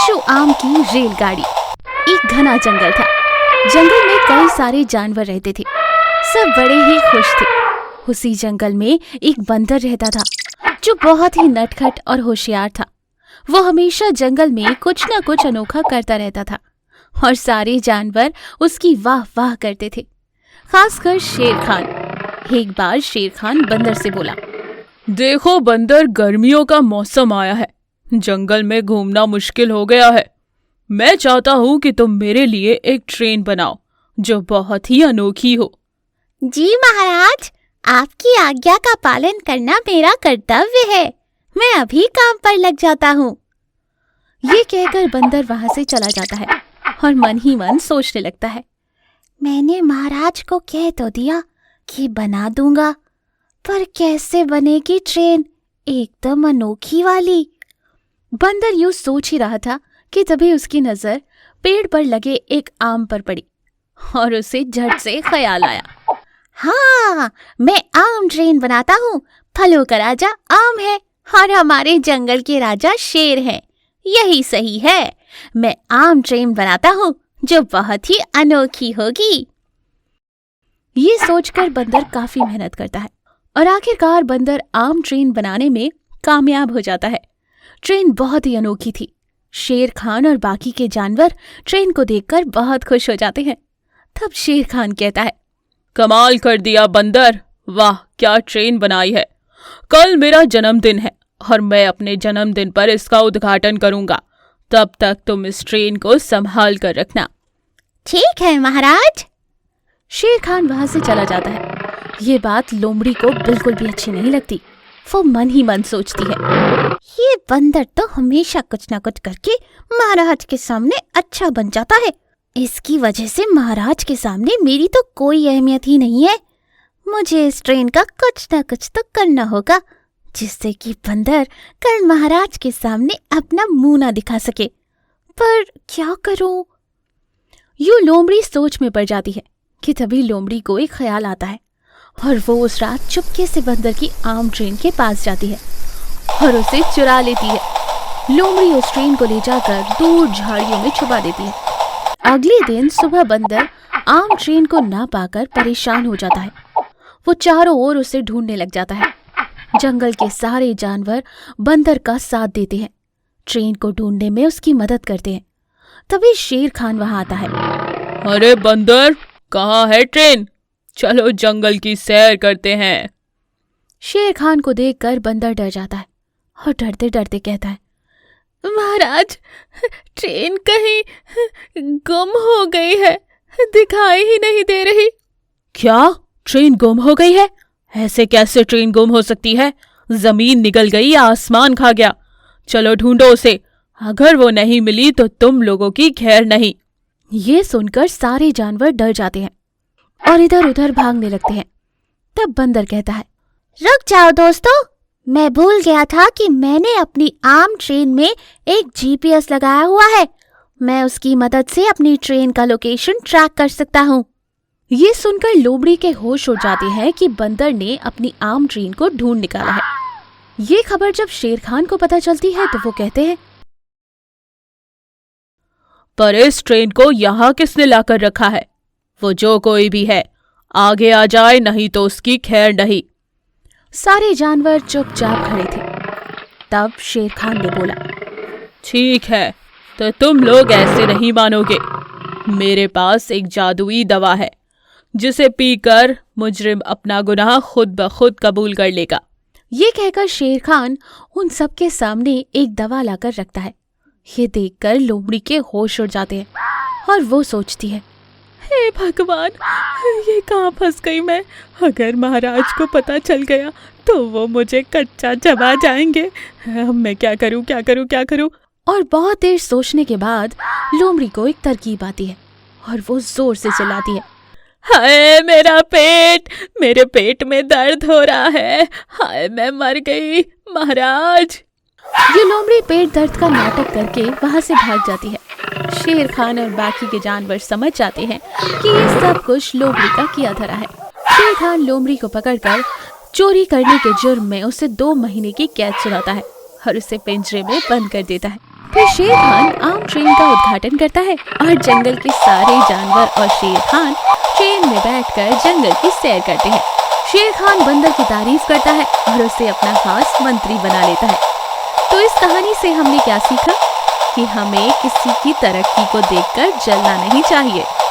बिच्छू आम की रेलगाड़ी। एक घना जंगल था। जंगल में कई सारे जानवर रहते थे। सब बड़े ही खुश थे। उसी जंगल में एक बंदर रहता था जो बहुत ही नटखट और होशियार था। वो हमेशा जंगल में कुछ न कुछ अनोखा करता रहता था और सारे जानवर उसकी वाह वाह करते थे, खासकर शेर खान। एक बार शेर खान बंदर से बोला, देखो बंदर, गर्मियों का मौसम आया है, जंगल में घूमना मुश्किल हो गया है। मैं चाहता हूँ कि तुम मेरे लिए एक ट्रेन बनाओ जो बहुत ही अनोखी हो। जी महाराज, आपकी आज्ञा का पालन करना मेरा कर्तव्य है। मैं अभी काम पर लग जाता हूँ। ये कहकर बंदर वहां से चला जाता है और मन ही मन सोचने लगता है, मैंने महाराज को कह तो दिया कि बना दूंगा, पर कैसे बनेगी ट्रेन एकदम अनोखी वाली। बंदर यूं सोच ही रहा था कि तभी उसकी नजर पेड़ पर लगे एक आम पर पड़ी और उसे झट से ख्याल आया। हाँ, मैं आम ट्रेन बनाता हूँ। फलों का राजा आम है और हमारे जंगल के राजा शेर हैं। यही सही है। मैं आम ट्रेन बनाता हूँ जो बहुत ही अनोखी होगी। ये सोचकर बंदर काफी मेहनत करता है और आखिरकार बंदर आम ट्रेन बनाने में कामयाब हो जाता है। ट्रेन बहुत ही अनोखी थी। शेर खान और बाकी के जानवर ट्रेन को देखकर बहुत खुश हो जाते हैं। तब शेर खान कहता है, कमाल कर दिया बंदर, वाह क्या ट्रेन बनाई है। कल मेरा जन्मदिन है और मैं अपने जन्मदिन पर इसका उद्घाटन करूंगा। तब तक तुम इस ट्रेन को संभाल कर रखना। ठीक है महाराज। शेर खान वहां से चला जाता है। ये बात लोमड़ी को बिल्कुल भी अच्छी नहीं लगती। वो मन ही मन सोचती है, ये बंदर तो हमेशा कुछ न कुछ करके महाराज के सामने अच्छा बन जाता है। इसकी वजह से महाराज के सामने मेरी तो कोई अहमियत ही नहीं है। मुझे इस ट्रेन का कुछ न कुछ तो करना होगा जिससे कि बंदर कल महाराज के सामने अपना मुंह ना दिखा सके। पर क्या करूं? यूं लोमड़ी सोच में पड़ जाती है कि तभी लोमड़ी को एक ख्याल आता है और वो उस रात चुपके से बंदर की आम ट्रेन के पास जाती है और उसे चुरा लेती है। लोमड़ी उस ट्रेन को ले जाकर दूर झाड़ियों में छुपा देती है। अगले दिन सुबह बंदर आम ट्रेन को ना पाकर परेशान हो जाता है। वो चारों ओर उसे ढूंढने लग जाता है। जंगल के सारे जानवर बंदर का साथ देते हैं, ट्रेन को ढूंढने में उसकी मदद करते हैं। तभी शेर खान वहां आता है। अरे बंदर, कहाँ है ट्रेन? चलो जंगल की सैर करते हैं। शेर खान को देखकर बंदर डर जाता है और डरते डरते कहता है, महाराज, ट्रेन कहीं गुम हो गई है, दिखाई ही नहीं दे रही। क्या ट्रेन गुम हो गई है? ऐसे कैसे ट्रेन गुम हो सकती है? जमीन निगल गई या आसमान खा गया? चलो ढूंढो उसे। अगर वो नहीं मिली तो तुम लोगों की खैर नहीं। ये सुनकर सारे जानवर डर जाते हैं और इधर उधर भागने लगते हैं। तब बंदर कहता है, रुक जाओ दोस्तों, मैं भूल गया था कि मैंने अपनी आम ट्रेन में एक GPS लगाया हुआ है। मैं उसकी मदद से अपनी ट्रेन का लोकेशन ट्रैक कर सकता हूँ। ये सुनकर लोमड़ी के होश उड़ जाते हैं कि बंदर ने अपनी आम ट्रेन को ढूंढ निकाला है। ये खबर जब शेर खान को पता चलती है तो वो कहते हैं, पर इस ट्रेन को यहाँ किसने लाकर रखा है? वो जो कोई भी है आगे आ जाए, नहीं तो उसकी खैर नहीं। सारे जानवर चुपचाप खड़े थे। तब शेर खान ने बोला, ठीक है, तो तुम लोग ऐसे नहीं मानोगे। मेरे पास एक जादुई दवा है जिसे पीकर मुजरिम अपना गुनाह खुद ब खुद कबूल कर लेगा। ये कहकर शेर खान उन सबके सामने एक दवा लाकर रखता है। ये देखकर लोमड़ी के होश उड़ जाते हैं और वो सोचती है, हे भगवान, ये कहाँ फंस गई मैं? अगर महाराज को पता चल गया तो वो मुझे कच्चा चबा जाएंगे। मैं क्या करूँ, क्या करूँ, क्या करूँ? और बहुत देर सोचने के बाद लोमड़ी को एक तरकीब आती है और वो जोर से चिल्लाती है, हाय मेरा पेट, मेरे पेट में दर्द हो रहा है, हाय मैं मर गई महाराज। ये लोमड़ी पेट दर्द का नाटक करके वहां से भाग जाती है। शेर खान और बाकी के जानवर समझ जाते हैं कि ये सब कुछ लोमड़ी का किया धरा है। शेर खान लोमड़ी को पकड़कर चोरी करने के जुर्म में उसे 2 महीने की कैद सुनाता है और उसे पिंजरे में बंद कर देता है। फिर शेर खान आम ट्रेन का उद्घाटन करता है और जंगल के सारे जानवर और शेर खान ट्रेन में बैठकर जंगल की सैर करते हैं। शेर खान बंदर की तारीफ करता है और उसे अपना खास मंत्री बना लेता है। तो इस कहानी से हमने क्या सीखा कि हमें किसी की तरक्की को देखकर जलना नहीं चाहिए।